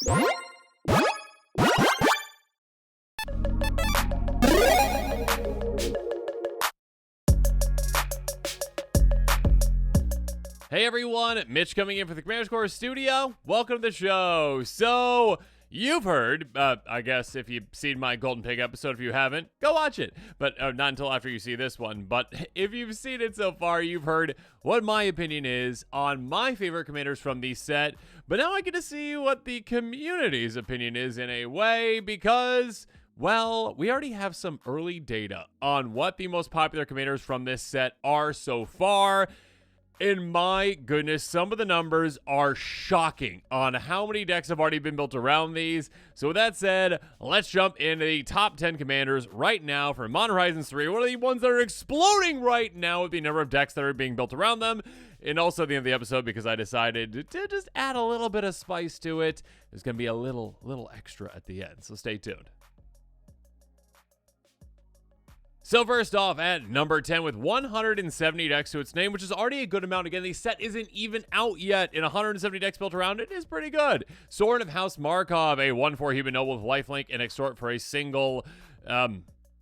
Hey everyone, Mitch coming in for the Commander's Core Studio. Welcome to the show. So, you've heard, I guess if you've seen my Golden Pig episode, if you haven't, go watch it. But not until after you see this one. But if you've seen it so far, you've heard what my opinion is on my favorite commanders from the set. But now I get to see what the community's opinion is in a way, because, well, we already have some early data on what the most popular commanders from this set are so far. And my goodness, some of the numbers are shocking on how many decks have already been built around these. So with that said, let's jump into the top 10 commanders right now for Modern Horizons 3. One of the ones that are exploding right now with the number of decks that are being built around them. And also at the end of the episode, because I decided to just add a little bit of spice to it, there's going to be a little extra at the end. So stay tuned. So first off, at number 10 with 170 decks to its name, which is already a good amount. Again, the set isn't even out yet, and 170 decks built around it is pretty good. Sorin of House Markov, a 1/4 human noble with lifelink and extort for a single,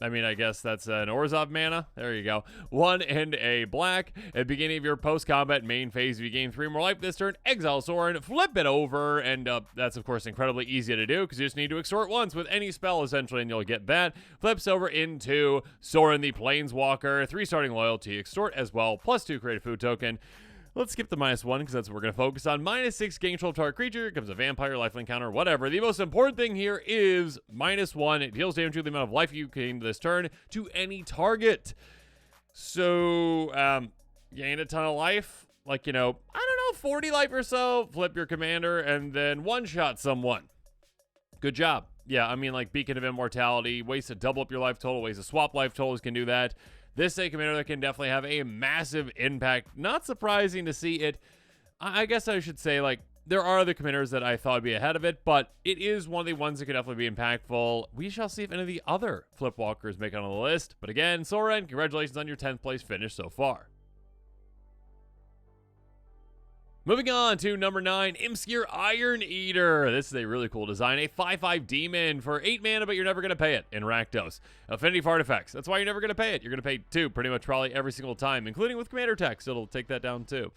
I guess that's an Orzhov mana. There you go. 1 and a black. At the beginning of your post-combat main phase, if you gain 3 more life this turn, exile Sorin, flip it over, and that's, of course, incredibly easy to do, because you just need to extort once with any spell, essentially, and you'll get that. Flips over into Sorin the Planeswalker, 3 starting loyalty, extort as well, +2 create a food token. Let's skip the -1 because that's what we're going to focus on. -6 gain control of target creature. Comes a vampire, lifelink counter, whatever. The most important thing here is -1. It deals damage to the amount of life you gain this turn to any target. So, gain a ton of life. Like, I don't know, 40 life or so. Flip your commander and then one-shot someone. Good job. Yeah, I mean, like Beacon of Immortality. Ways to double up your life total. Ways to swap life totals can do that. This is a commander that can definitely have a massive impact. Not surprising to see it. I guess I should say, like, there are other commanders that I thought would be ahead of it, but it is one of the ones that could definitely be impactful. We shall see if any of the other Flipwalkers make it on the list. But again, Sorin, congratulations on your 10th place finish so far. Moving on to number 9, Imskir Iron Eater. This is a really cool design. A 5/5 demon for 8 mana, but you're never going to pay it in Rakdos. Affinity for artifacts. That's why you're never going to pay it. You're going to pay 2 pretty much probably every single time, including with commander text. It'll take that down too.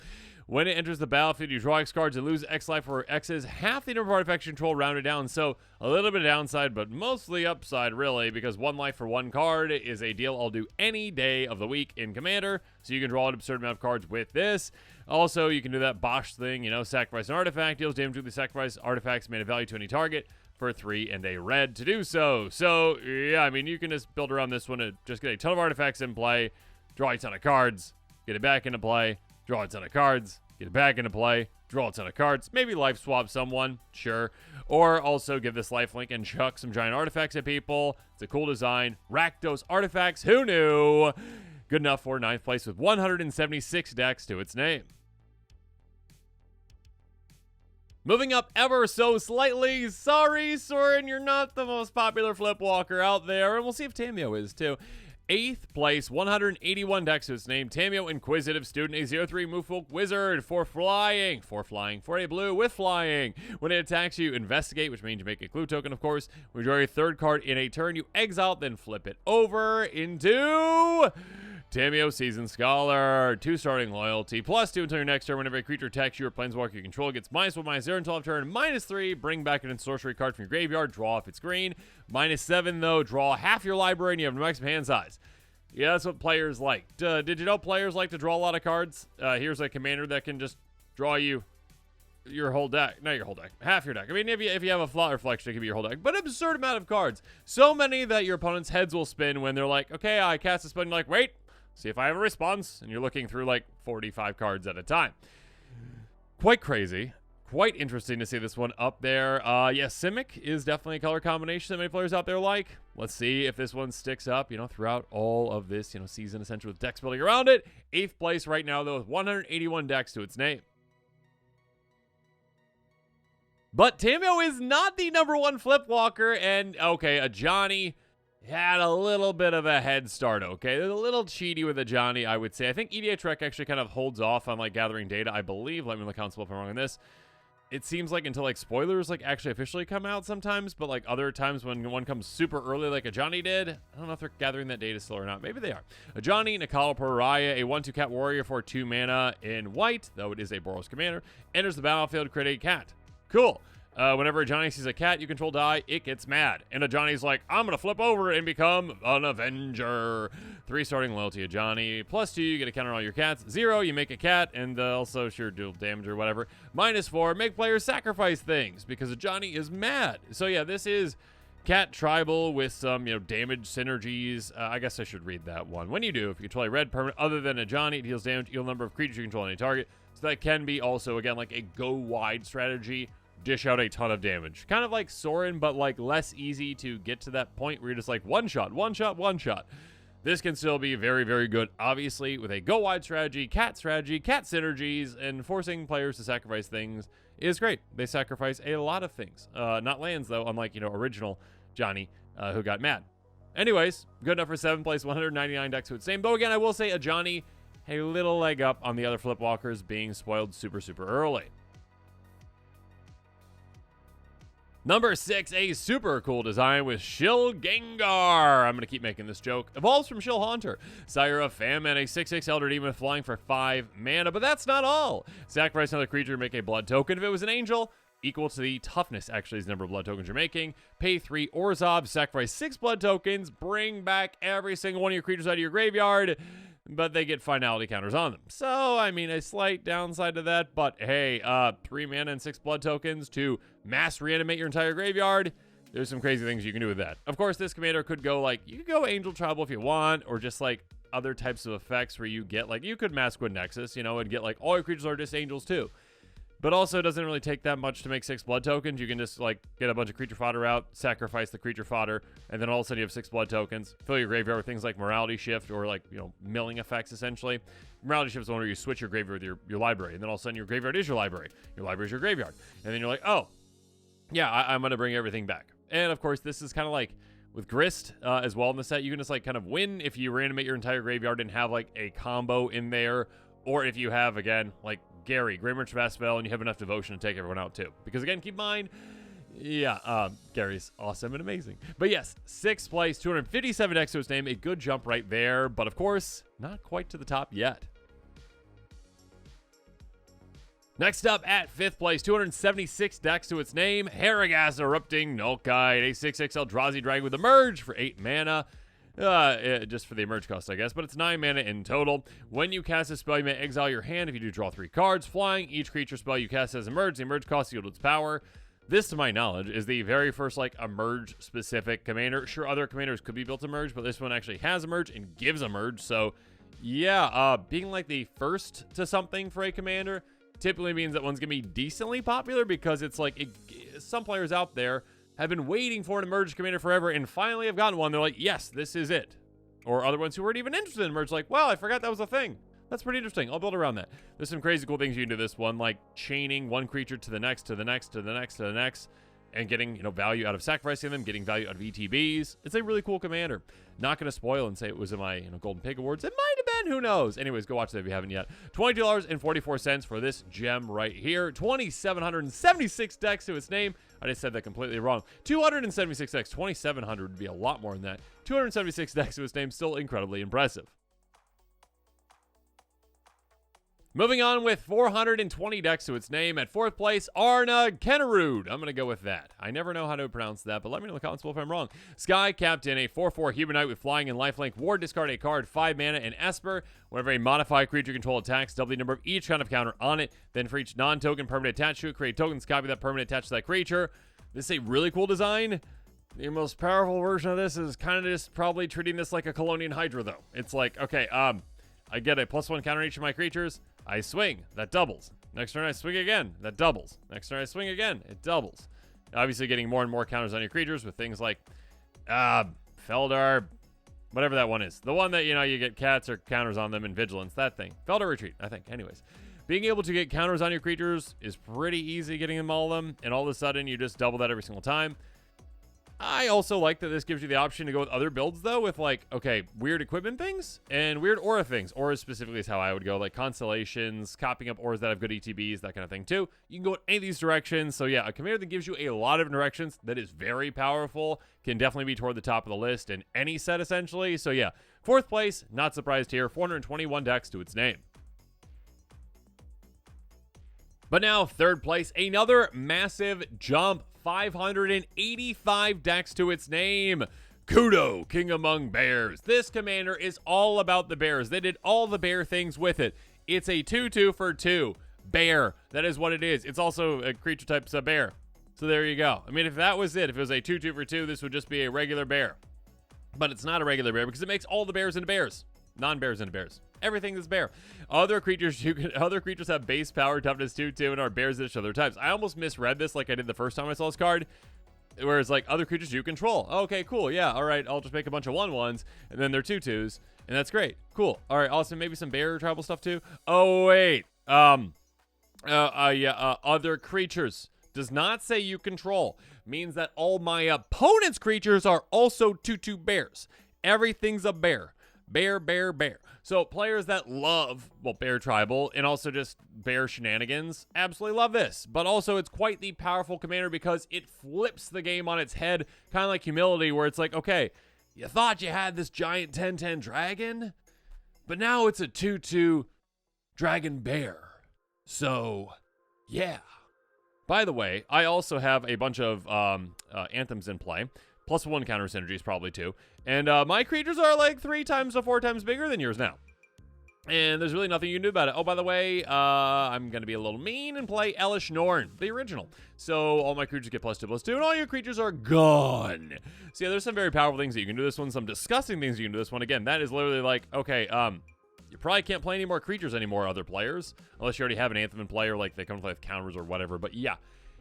When it enters the battlefield, you draw X cards and lose X life, where X is half the number of artifacts you control rounded down. So a little bit of downside, but mostly upside, really, because 1 life for 1 card is a deal I'll do any day of the week in Commander. So you can draw an absurd amount of cards with this. Also, you can do that Bosch thing, sacrifice an artifact, deals damage to the sacrifice artifacts, made a value to any target for 3 and a red to do so. So, yeah, I mean, you can just build around this one to just get a ton of artifacts in play, draw a ton of cards, get it back into play, draw a ton of cards, get it back into play, draw a ton of cards, maybe life swap someone, sure. Or also give this lifelink and chuck some giant artifacts at people. It's a cool design. Rakdos artifacts, who knew? Good enough for 9th place with 176 decks to its name. Moving up ever so slightly, sorry, Sorin, you're not the most popular Flipwalker out there, and we'll see if Tamiyo is too. 8th place, 181 decks to its name. Tamiyo, Inquisitive Student, a 0/3 Movefolk Wizard for flying. For a blue with flying. When it attacks you, investigate, which means you make a clue token, of course. When you draw your 3rd card in a turn, you exile, then flip it over into Tamiyo, Seasoned Scholar. 2 starting loyalty, +2 until your next turn. Whenever a creature attacks you or planeswalker you control, gets -1/-0 until turn. -3, bring back an sorcery card from your graveyard, draw if it's green. -7, though, draw half your library and you have a maximum hand size. Yeah, that's what players like. Did you know players like to draw a lot of cards? Here's a commander that can just draw you your whole deck. Not your whole deck. Half your deck. I mean, if you have a Flot Reflection, it could be your whole deck. But an absurd amount of cards. So many that your opponent's heads will spin when they're like, okay, I cast a spell, and you're like, wait, see if I have a response. And you're looking through like 45 cards at a time. Quite crazy. Quite interesting to see this one up there. Yeah, Simic is definitely a color combination that many players out there like. Let's see if this one sticks up, throughout all of this, season, essentially with decks building around it. 8th place right now, though, with 181 decks to its name. But Tamiyo is not the #1 Flipwalker, and, okay, a Johnny had a little bit of a head start, okay? They're a little cheaty with a Johnny, I would say. I think EDH Rec actually kind of holds off on, like, gathering data, I believe. Let me look how I'm wrong on this. it seems like until like spoilers like actually officially come out sometimes, but like other times when one comes super early like a Johnny did, I don't know if they're gathering that data still or not. Maybe they are. A Johnny, Nikala Pariah, a 1/2 cat warrior for 2 mana in white, though it is a Boros commander, enters the battlefield, create a cat. Cool. Whenever a Johnny sees a cat you control die, it gets mad. And a Johnny's like, I'm going to flip over and become an Avenger. 3 starting loyalty. A Johnny. +2, you get a counter on all your cats. 0, you make a cat, and also, sure, deal damage or whatever. -4, make players sacrifice things, because a Johnny is mad. So yeah, this is cat tribal with some, damage synergies. I guess I should read that one. When you do, if you control a red permanent other than a Johnny, it deals damage to equal number of creatures you control on any target. So that can be also, again, like a go-wide strategy. Dish out a ton of damage. Kind of like Sorin, but like less easy to get to that point where you're just like one shot. This can still be very, very good, obviously, with a go-wide strategy, cat synergies, and forcing players to sacrifice things is great. They sacrifice a lot of things. Not lands, though, unlike, original Johnny, who got mad. Anyways, good enough for 7th place, 199 decks to its name. Though, again, I will say a Johnny, a little leg up on the other Flipwalkers being spoiled super, super early. Number 6, a super cool design with Shill Gengar. I'm going to keep making this joke. Evolves from Shill Haunter. Sire of Famine, a 6/6 Elder Demon flying for 5 mana. But that's not all. Sacrifice another creature to make a blood token. If it was an angel, equal to the toughness, actually, is the number of blood tokens you're making. Pay 3 Orzhov, sacrifice 6 blood tokens, bring back every single one of your creatures out of your graveyard, but they get finality counters on them. So, I mean, a slight downside to that, but hey, 3 mana and 6 blood tokens to mass reanimate your entire graveyard. There's some crazy things you can do with that. Of course, this commander could go like, you could go Angel Tribal if you want, or just like other types of effects where you get like, you could Mass Squid Nexus, and get like all your creatures are just angels too. But also, it doesn't really take that much to make 6 blood tokens. You can just, like, get a bunch of creature fodder out, sacrifice the creature fodder, and then all of a sudden you have 6 blood tokens. Fill your graveyard with things like Morality Shift or, like, milling effects, essentially. Morality Shift is the one where you switch your graveyard with your library, and then all of a sudden your graveyard is your library. Your library is your graveyard. And then you're like, oh, yeah, I'm going to bring everything back. And, of course, this is kind of like with Grist as well in the set. You can just, like, kind of win if you reanimate your entire graveyard and have, like, a combo in there. Or if you have, again, like, Gary, Great Merchant Vastfell, and you have enough devotion to take everyone out too. Because again, keep in mind, Gary's awesome and amazing. But yes, 6th place, 257 decks to its name, a good jump right there. But of course, not quite to the top yet. Next up at 5th place, 276 decks to its name, Harrigas Erupting Nullkite, a 6/6 Eldrazi Dragon with Emerge for 8 mana. Just for the emerge cost, I guess, but it's 9 mana in total. When you cast a spell, you may exile your hand. If you do, draw 3 cards. Flying, each creature spell you cast has emerge. The emerge cost yields its power. This, to my knowledge, is the very first, like, emerge-specific commander. Sure, other commanders could be built to emerge, but this one actually has emerge and gives emerge. So, yeah, being, like, the first to something for a commander typically means that one's going to be decently popular because it's, like, some players out there have been waiting for an Emerge commander forever and finally have gotten one. They're like, yes, this is it. Or other ones who weren't even interested in Emerge, like, wow, I forgot that was a thing. That's pretty interesting. I'll build around that. There's some crazy cool things you can do this one, like chaining one creature to the next, to the next, to the next, to the next, and getting, value out of sacrificing them, getting value out of ETBs. It's a really cool commander. Not going to spoil and say it was in my, Golden Pig Awards. It might have been, who knows? Anyways, go watch that if you haven't yet. $22.44 for this gem right here. 2,776 decks to its name. I just said that completely wrong. 276 decks. 2,700 would be a lot more than that. 276 decks to its name. Still incredibly impressive. Moving on with 420 decks to its name. At 4th place, Arna Kennerud. I'm going to go with that. I never know how to pronounce that, but let me know in the comments below if I'm wrong. Sky Captain, a 4/4 Humanite with flying and lifelink. Ward, discard a card, 5 mana, and Esper. Whenever a modified creature control attacks, double the number of each kind of counter on it. Then for each non-token permanent attached to it, create tokens, copy that permanent attached to that creature. This is a really cool design. The most powerful version of this is kind of just probably treating this like a Colonian Hydra, though. It's like, okay, I get a +1 counter on each of my creatures. I swing, that doubles. Next turn I swing again, that doubles. Next turn I swing again, it doubles. Obviously getting more and more counters on your creatures with things like Feldar, whatever that one is. The one that, you get cats or counters on them in Vigilance, that thing. Feldar Retreat, I think. Anyways, being able to get counters on your creatures is pretty easy getting them all of them, and all of a sudden you just double that every single time. I also like that this gives you the option to go with other builds, though, with, like, okay, weird equipment things and weird aura things. Auras specifically is how I would go, like constellations, copying up auras that have good ETBs, that kind of thing, too. You can go in any of these directions. So, yeah, a commander that gives you a lot of directions that is very powerful can definitely be toward the top of the list in any set, essentially. So, yeah, 4th place, not surprised here, 421 decks to its name. But now, 3rd place, another massive jump, 585 decks to its name. Kudo, King Among Bears. This commander is all about the bears. They did all the bear things with it. It's a 2/2 for 2. Bear. That is what it is. It's also a creature type sub bear. So there you go. I mean, if that was it, if it was a 2/2 for 2, this would just be a regular bear. But it's not a regular bear because it makes all the bears into bears. Non-bears into bears. Everything is bear. Other creatures have base power, toughness 2/2, and are bears that show their types. I almost misread this like I did the first time I saw this card. Whereas, like, other creatures you control. Okay, cool. Yeah, all right. I'll just make a bunch of 1/1s, and then they're 2/2s, and that's great. Cool. All right, awesome. Maybe some bear tribal stuff, too. Oh, wait. Other creatures. Does not say you control. Means that all my opponent's creatures are also 2/2 bears. Everything's a bear. Bear, bear, bear. So players that love, well, bear tribal and also just bear shenanigans absolutely love this. But also it's quite the powerful commander because it flips the game on its head, kind of like humility, where it's like, okay, you thought you had this giant 10/10 dragon, but now it's a 2/2 dragon bear. So, yeah. By the way, I also have a bunch of anthems in play. +1 counter synergies, probably 2. And my creatures are like 3 times to 4 times bigger than yours now. And there's really nothing you can do about it. Oh, by the way, I'm going to be a little mean and play Elish Norn, the original. So all my creatures get +2/+2, and all your creatures are gone. So yeah, there's some very powerful things that you can do this one, some disgusting things you can do this one. Again, that is literally like, okay, you probably can't play any more creatures anymore, other players, unless you already have an anthem in play or like they come to play with counters or whatever. But yeah,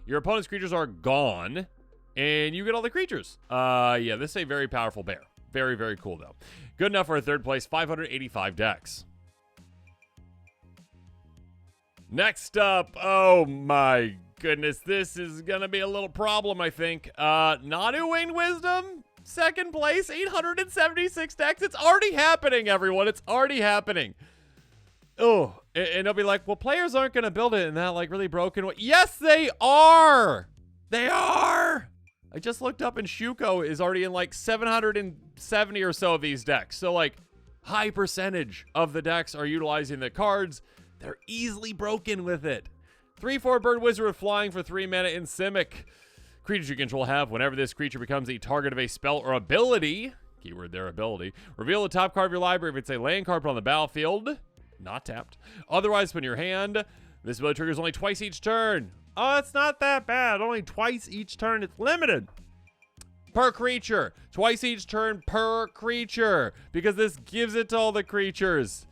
your opponent's creatures are gone. And you get all the creatures. Yeah, this is a very powerful bear. Very, very cool, though. Good enough for a 3rd place, 585 decks. Next up, oh my goodness, this is going to be a little problem, I think. Nadu Winged Wisdom, 2nd place, 876 decks. It's already happening, everyone. It's already happening. Oh, and they'll be like, well, players aren't going to build it in that, like, really broken way. Yes, they are! They are! I just looked up and Shuko is already in like 770 or so of these decks. So like high percentage of the decks are utilizing the cards. They're easily broken with it. 3/4 Bird Wizard with flying for 3 mana in Simic. Creatures you control have whenever this creature becomes a target of a spell or ability. Keyword there, ability. Reveal the top card of your library if it's a land card put on the battlefield. Not tapped. Otherwise, put in your hand. This ability triggers only twice each turn. Oh, it's not that bad. Only twice each turn. It's limited. Per creature. Twice each turn per creature. Because this gives it to all the creatures.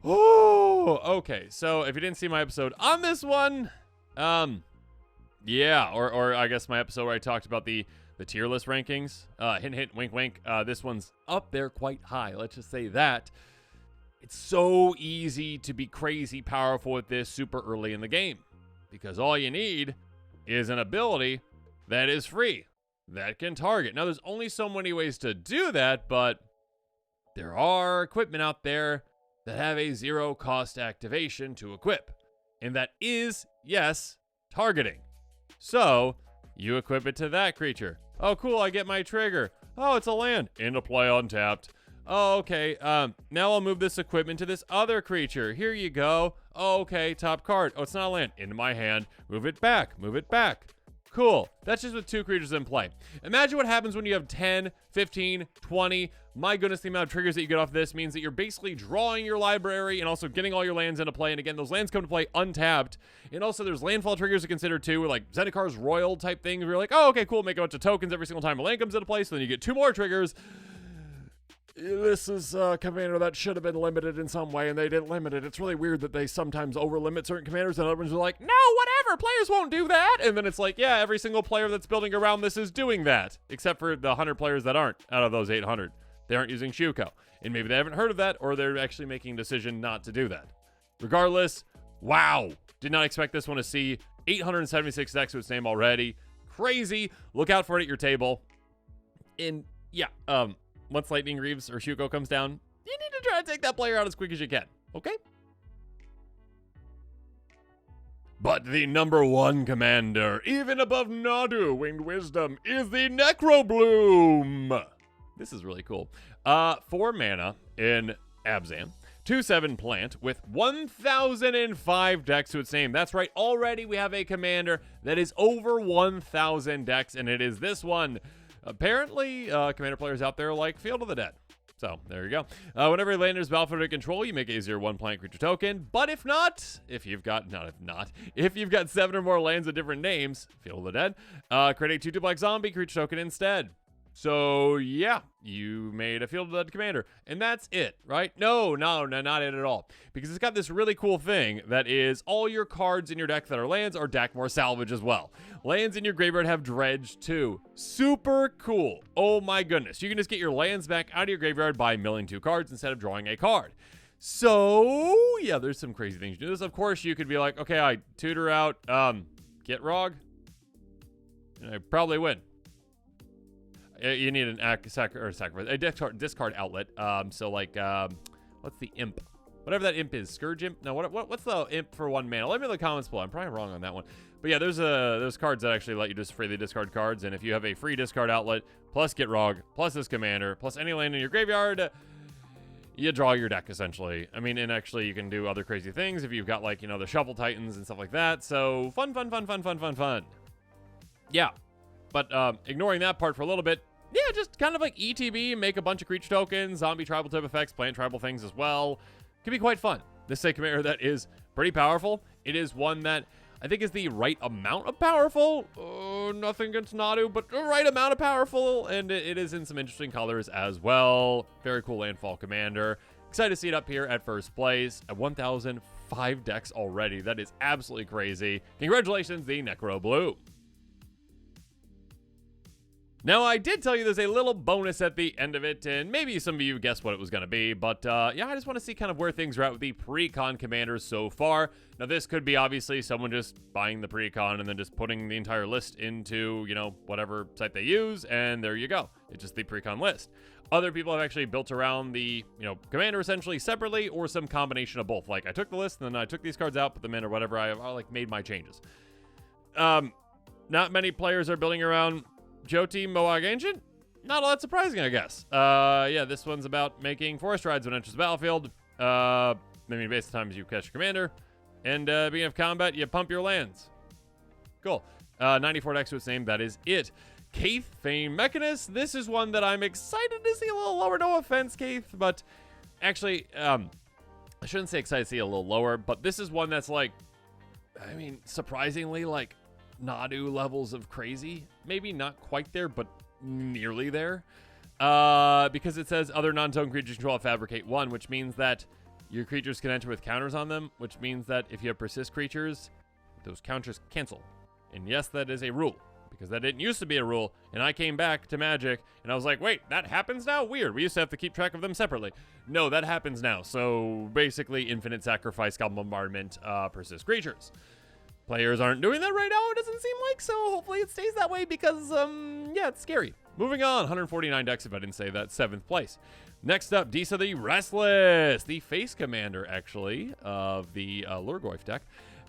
Oh, okay. So if you didn't see my episode on this one, yeah, or I guess my episode where I talked about the tier list rankings. Hint, hint, wink, wink. This one's up there quite high. Let's just say that. It's so easy to be crazy powerful with this super early in the game. Because all you need is an ability that is free, that can target. Now, there's only so many ways to do that, but there are equipment out there that have a 0-cost activation to equip. And that is, yes, targeting. So, you equip it to that creature. Oh, cool, I get my trigger. Oh, it's a land. Into play untapped. Oh, okay. Now I'll move this equipment to this other creature. Here you go. Oh, okay, top card. Oh, it's not a land. Into my hand. Move it back. Move it back. Cool. That's just with 2 creatures in play. Imagine what happens when you have 10, 15, 20. My goodness, the amount of triggers that you get off this means that you're basically drawing your library and also getting all your lands into play. And again, those lands come to play untapped. And also there's landfall triggers to consider too, like Zendikar's Royal type things where you're like, oh, okay, cool, make a bunch of tokens every single time a land comes into play. So then you get 2 more triggers. This is a commander that should have been limited in some way, and they didn't limit it. It's really weird that they sometimes over-limit certain commanders, and other ones are like, no, whatever, players won't do that. And then it's like, yeah, every single player that's building around this is doing that, except for the 100 players that aren't out of those 800. They aren't using Shuko. And maybe they haven't heard of that, or they're actually making a decision not to do that. Regardless, wow. Did not expect this one to see 876 decks to its name already. crazy. Look out for it at your table. And yeah, once Lightning Greaves or Shuko comes down, you need to try to take that player out as quick as you can, okay? But the number one commander, even above Nadu, Winged Wisdom, is the Necrobloom. This is really cool. 4 mana in Abzan. 2/7 plant with 1,005 decks to its name. That's right, already we have a commander that is over 1,000 decks, and it is this one. Apparently, commander players out there like Field of the Dead. So, there you go. Whenever a land is battlefield control, you make a 0/1 plant creature token. But if not, if you've got 7 or more lands with different names, Field of the Dead, create a 2/2 black zombie creature token instead. So, yeah, you made a Field of the Dead commander. And that's it, right? No, not it at all. Because it's got this really cool thing that is all your cards in your deck that are lands are Dakmor Salvage as well. Lands in your graveyard have Dredge too. Super cool. Oh my goodness. You can just get your lands back out of your graveyard by milling 2 cards instead of drawing a card. So, yeah, there's some crazy things to do this. Of course, you could be like, okay, I tutor out Get Rog, and I probably win. You need a discard outlet. So like, what's the imp? Whatever that imp is, Scourge Imp? No, what's the imp for 1 mana? Let me know in the comments below. I'm probably wrong on that one. But yeah, there's cards that actually let you just freely discard cards. And if you have a free discard outlet, plus Get Rog, plus this commander, plus any land in your graveyard, you draw your deck, essentially. I mean, and actually you can do other crazy things if you've got like, the Shuffle Titans and stuff like that. So fun. Yeah, but ignoring that part for a little bit, yeah, just kind of like ETB, make a bunch of creature tokens, zombie tribal type effects, plant tribal things as well. Can be quite fun. This is a commander that is pretty powerful. It is one that I think is the right amount of powerful. Nothing against Nadu, but the right amount of powerful. And it is in some interesting colors as well. Very cool landfall commander. Excited to see it up here at first place at 1,005 decks already. That is absolutely crazy. Congratulations, the Necrobloom. Now, I did tell you there's a little bonus at the end of it, and maybe some of you guessed what it was going to be, but yeah, I just want to see kind of where things are at with the pre-con commanders so far. Now, this could be obviously someone just buying the pre-con and then just putting the entire list into, whatever site they use, and there you go. It's just the pre-con list. Other people have actually built around the, commander essentially separately, or some combination of both. Like, I took the list, and then I took these cards out, put them in, or whatever. I like made my changes. Not many players are building around Jyoti Moag Ancient? Not all that surprising, I guess. Yeah, this one's about making forest rides when it enters the battlefield. Based on times you catch your commander. And beginning of combat, you pump your lands. Cool. 94 decks to its name, that is it. Kaith, Fane Mechanist. This is one that I'm excited to see a little lower. No offense, Kaith, but actually, I shouldn't say excited to see a little lower, but this is one that's like, surprisingly, like, Nadu levels of crazy. Maybe not quite there, but nearly there. Because it says other non-token creatures control Fabricate 1, which means that your creatures can enter with counters on them, which means that if you have persist creatures, those counters cancel. And yes, that is a rule, because that didn't used to be a rule, and I came back to Magic, and I was like, wait, that happens now? Weird. We used to have to keep track of them separately. No, that happens now. So basically, infinite sacrifice, Goblin Bombardment, persist creatures. Players aren't doing that right now, it doesn't seem like, so hopefully it stays that way because, yeah, it's scary. Moving on, 149 decks, if I didn't say that, 7th place. Next up, Disa the Restless, the face commander, actually, of the Lurgoyf deck.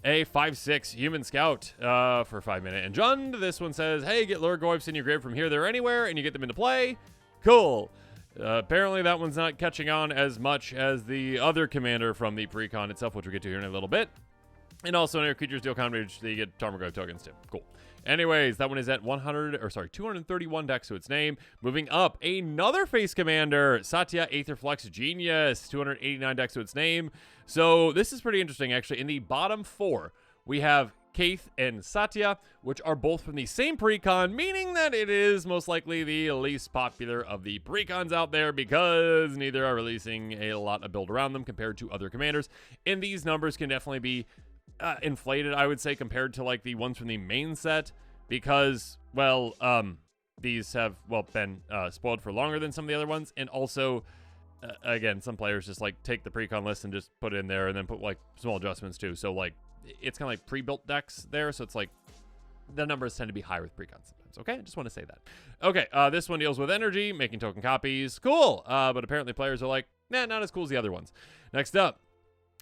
A 5/6 human scout for 5 mana. And Jund, this one says, hey, get Lurgoyfs in your grave from here, there, anywhere, and you get them into play. Cool. Apparently that one's not catching on as much as the other commander from the pre-con itself, which we'll get to here in a little bit. And also, when your creatures deal counterage, you get Tarmogoyf tokens too. Cool. Anyways, that one is at 231 decks to its name. Moving up, another face commander, Satya Aetherflux Genius, 289 decks to its name. So this is pretty interesting, actually. In the bottom 4, we have Kaith and Satya, which are both from the same precon, meaning that it is most likely the least popular of the precons out there because neither are releasing a lot of build around them compared to other commanders. And these numbers can definitely be inflated, I would say, compared to like the ones from the main set because, well, these have, well, been spoiled for longer than some of the other ones. And also, again, some players just like take the precon list and just put it in there and then put like small adjustments too. So like, it's kind of like pre-built decks there. So it's like the numbers tend to be higher with precons sometimes, okay? I just want to say that. Okay, this one deals with energy, making token copies. Cool, but apparently players are like, nah, not as cool as the other ones. Next up,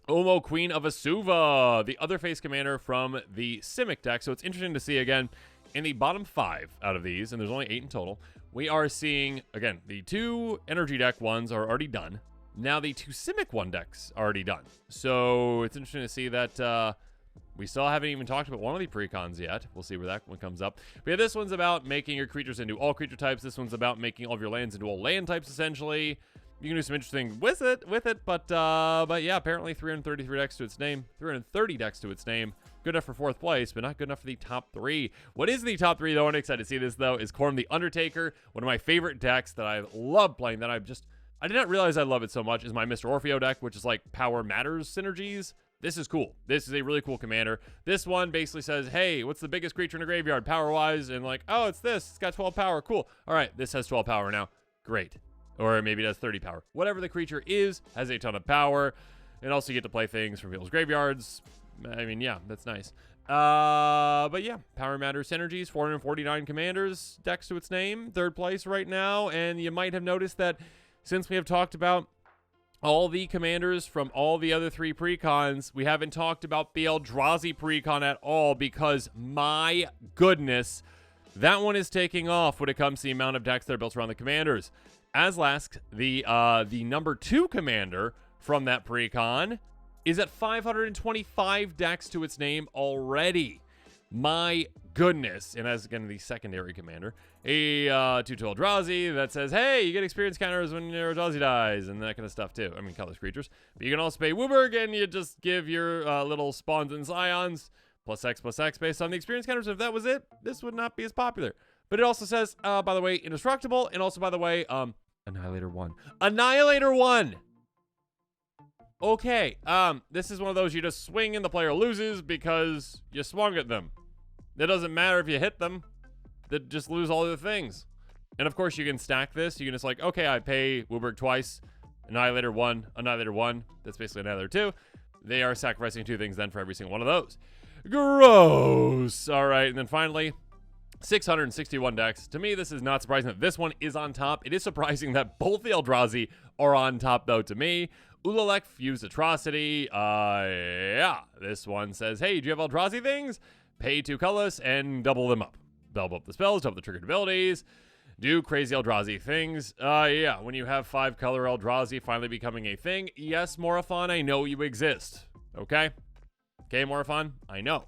Omo, Queen of Asuva, the other face commander from the Simic deck. So it's interesting to see, again, in the bottom 5 out of these, and there's only 8 in total, we are seeing, again, the 2 energy deck ones are already done. Now the 2 Simic 1 decks are already done. So it's interesting to see that we still haven't even talked about one of the precons yet. We'll see where that one comes up. But yeah, this one's about making your creatures into all creature types. This one's about making all of your lands into all land types, essentially. You can do some interesting with it, but yeah, apparently 333 decks to its name, 330 decks to its name. Good enough for 4th place, but not good enough for the top 3. What is the top 3, though? I'm excited to see this, though, is Korm the Undertaker. One of my favorite decks that I love playing, that I did not realize I love it so much, is my Mr. Orfeo deck, which is like Power Matters synergies. This is cool. This is a really cool commander. This one basically says, hey, what's the biggest creature in the graveyard power-wise? And like, oh, it's this. It's got 12 power. Cool. All right, this has 12 power now. Great. Or maybe it has 30 power. Whatever the creature is, has a ton of power. And also you get to play things from people's graveyards. I mean, yeah, that's nice. But yeah, Power Matters synergies, 449 commanders, decks to its name, 3rd place right now. And you might have noticed that since we have talked about all the commanders from all the other 3 precons, we haven't talked about the Eldrazi precon at all, because my goodness, that one is taking off when it comes to the amount of decks that are built around the commanders. Aslask, the number 2 commander from that precon, is at 525 decks to its name already. My goodness. And as, again, the secondary commander, a 2/2 Eldrazi that says, hey, you get experience counters when your Eldrazi dies, and that kind of stuff, too. I mean, colorless creatures. But you can also pay Wooburg, and you just give your little spawns and scions +X based on the experience counters. If that was it, this would not be as popular. But it also says, by the way, indestructible, and also, by the way, Annihilator 1. Annihilator 1! Okay, this is one of those you just swing and the player loses because you swung at them. It doesn't matter if you hit them. They just lose all the things. And of course, you can stack this. You can just like, okay, I pay Wooburg twice. Annihilator 1, Annihilator 1. That's basically Annihilator 2. They are sacrificing 2 things then for every single one of those. Gross! All right, and then finally, 661 decks. To me, this is not surprising that this one is on top. It is surprising that both the Eldrazi are on top, though, to me. Ulalek, Fused Atrocity. Yeah. This one says, hey, do you have Eldrazi things? Pay 2 colorless and double them up. Double up the spells, double the triggered abilities. Do crazy Eldrazi things. Yeah. When you have 5 color Eldrazi finally becoming a thing. Yes, Morophon, I know you exist. Okay? Okay, Morophon, I know.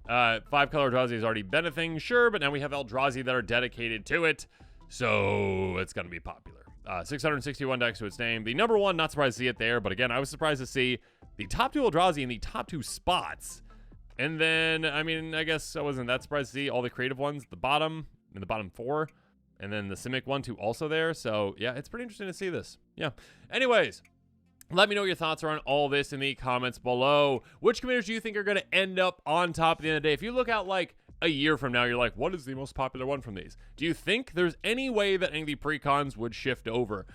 5 color Eldrazi has already been a thing, sure, but now we have Eldrazi that are dedicated to it, so it's going to be popular. 661 decks to its name. The number 1, not surprised to see it there, but again, I was surprised to see the top 2 Eldrazi in the top 2 spots. And then, I mean, I guess I wasn't that surprised to see all the creative ones at the bottom, in the bottom 4, and then the Simic 1, 2 also there. So, yeah, it's pretty interesting to see this. Yeah. Anyways, let me know what your thoughts are on all this in the comments below. Which commanders do you think are going to end up on top at the end of the day? If you look out like a year from now, you're like, what is the most popular one from these? Do you think there's any way that any of the precons would shift over?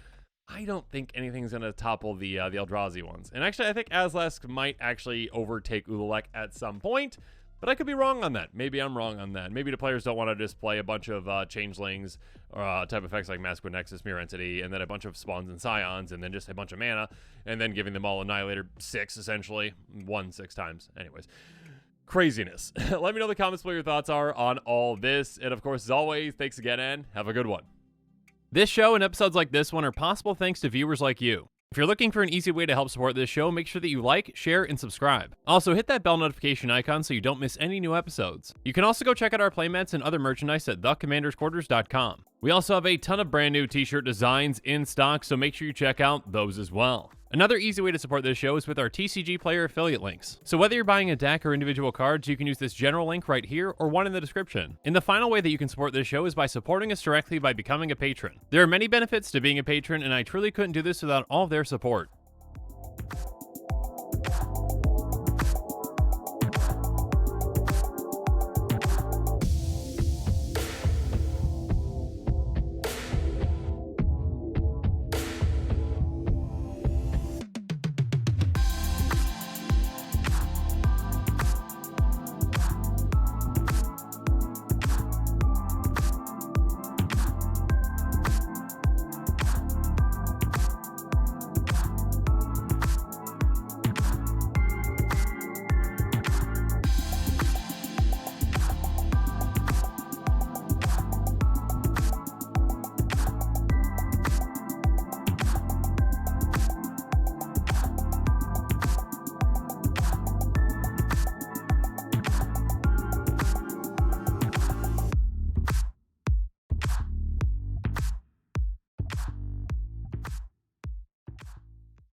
I don't think anything's going to topple the Eldrazi ones. And actually, I think Aslask might actually overtake Ulalek at some point. But I could be wrong on that. Maybe I'm wrong on that. Maybe the players don't want to just play a bunch of changelings or type effects like Masquerade Nexus, Mirror Entity, and then a bunch of spawns and scions, and then just a bunch of mana, and then giving them all Annihilator 6, essentially. 6 times. Anyways. Craziness. Let me know in the comments what your thoughts are on all this. And of course, as always, thanks again, and have a good one. This show and episodes like this one are possible thanks to viewers like you. If you're looking for an easy way to help support this show, make sure that you like, share, and subscribe. Also, hit that bell notification icon so you don't miss any new episodes. You can also go check out our playmats and other merchandise at thecommandersquarters.com. We also have a ton of brand new t-shirt designs in stock, so make sure you check out those as well. Another easy way to support this show is with our TCG player affiliate links. So whether you're buying a deck or individual cards, you can use this general link right here or one in the description. And the final way that you can support this show is by supporting us directly by becoming a patron. There are many benefits to being a patron, and I truly couldn't do this without all of their support.